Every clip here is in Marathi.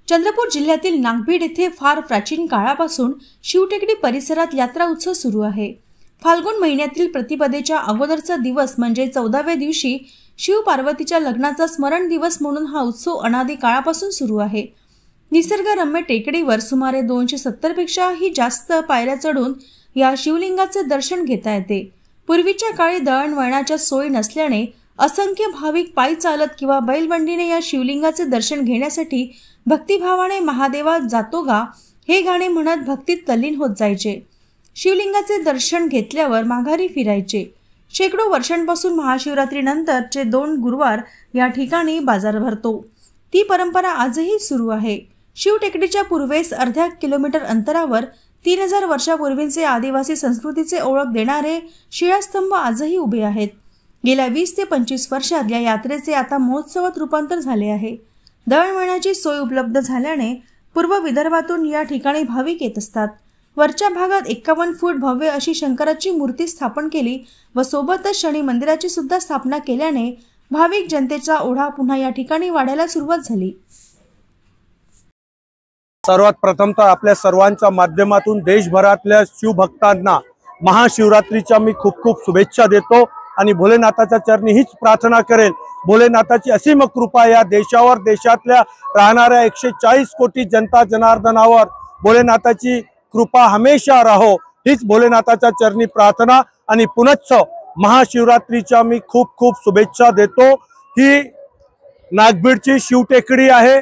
चंद्रपूर जिल्ह्यातील नागभीड येथे फार प्राचीन काळापासून शिवटेकडी परिसरात यात्रा उत्सव सुरू आहे। फाल्गुन महिन्यातील प्रतिपदेच्या अगोदरचा दिवस म्हणजे 14व्या दिवशी शिव पार्वतीच्या लग्नाचा स्मरण दिवस म्हणून हा उत्सव अनादी काळापासून सुरू आहे। निसर्गरम्य टेकडीवर सुमारे 270 पेक्षाही जास्त पायऱ्या चढून या शिवलिंगाचे दर्शन घेता येते। पूर्वीच्या काळी दळणवळणाच्या सोयी नसल्याने असंख्य भाविक पायी चालत किंवा बैलबंडीने या शिवलिंगाचे दर्शन घेण्यासाठी भक्तिभावाने महादेवा जातो गा हे गाणे म्हणत भक्तीत तल्लीन होत जायचे। शिवलिंगाचे दर्शन घेतल्यावर माघारी फिरायचे। शेकडो वर्षांपासून महाशिवरात्रीनंतरचे 2 गुरुवार या ठिकाणी बाजार भरतो। ती परंपरा आजही सुरू आहे। शिवटेकडीच्या पूर्वेस अर्ध्या किलोमीटर अंतरावर 3000 वर्षापूर्वीचे आदिवासी संस्कृतीचे ओळख देणारे शिळास्तंभ आजही उभे आहेत। गेल्या 20 ते 25 वर्षात या यात्रेचे आता महोत्सवात रूपांतर झाले आहे। दळणवळणाची सोय उपलब्ध झाल्याने पूर्व विदर्भातून या ठिकाणी भाविक येत असतात। वरच्या भागात 51 फूट भव्य अशी शंकराची मूर्ती स्थापन केली व सोबतच शनी मंदिराची सुद्धा स्थापना केल्याने भाविक जनतेचा ओढा पुन्हा या ठिकाणी वाढायला सुरुवात झाली। सर्वात प्रथमतः आपल्या सर्वांच्या माध्यमातून देशभरातल्या शिवभक्तांना महाशिवरात्रीच्या मी खूप खूप शुभेच्छा देतो आणि भोलेनाथाच्या चरणी हीच प्रार्थना करेल, भोलेनाथाची असीम कृपा या देशावर, देशातल्या राहणाऱ्या 140 कोटी जनता जनार्दनावर भोलेनाथाची कृपा हमेशा राहो, हीच भोलेनाथाच्या चरणी प्रार्थना आणि पुनश्च महाशिवरात्रीच्या मी खूप खूप शुभेच्छा देतो। ही नागभीडची शिवटेकडी आहे।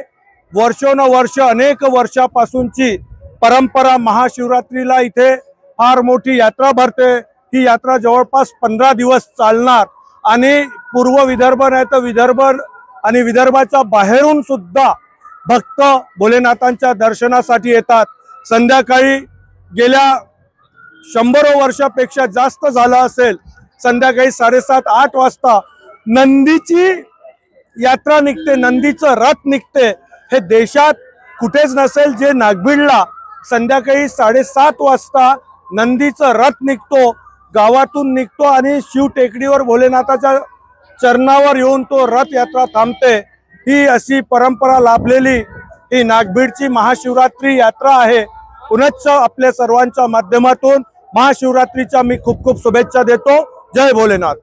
वर्षोनवर्ष अनेक वर्षापासूनची परंपरा महाशिवरात्रीला इथे फार मोठी यात्रा भरते। ही यात्रा जवळपास 15 दिवस चालणार आणि पूर्व विदर्भ नाही तर विदर्भ आणि विदर्भाच्या बाहेरून सुद्धा भक्त भोलेनाथांच्या दर्शनासाठी येतात। संध्याकाळी गेल्या 100 वर्षापेक्षा जास्त झालं असेल, संध्याकाळी 7:30-8 वाजता नंदीची यात्रा निघते, नंदीचं रथ निघते। हे देशात कुठेच नसेल जे नागभीडला संध्याकाळी 7:30 वाजता नंदीचं रथ निघतो, गावातून निघतो आणि शिवटेकडीवर भोलेनाथाच्या चरणावर येऊन तो रथ यात्रा थांबते। ही अशी परंपरा लाभलेली ही नागभीडची महाशिवरात्री यात्रा आहे। पुनश्च आपल्या सर्वांच्या माध्यमातून महाशिवरात्रीच्या मी खूप खूप शुभेच्छा देतो। जय भोलेनाथ।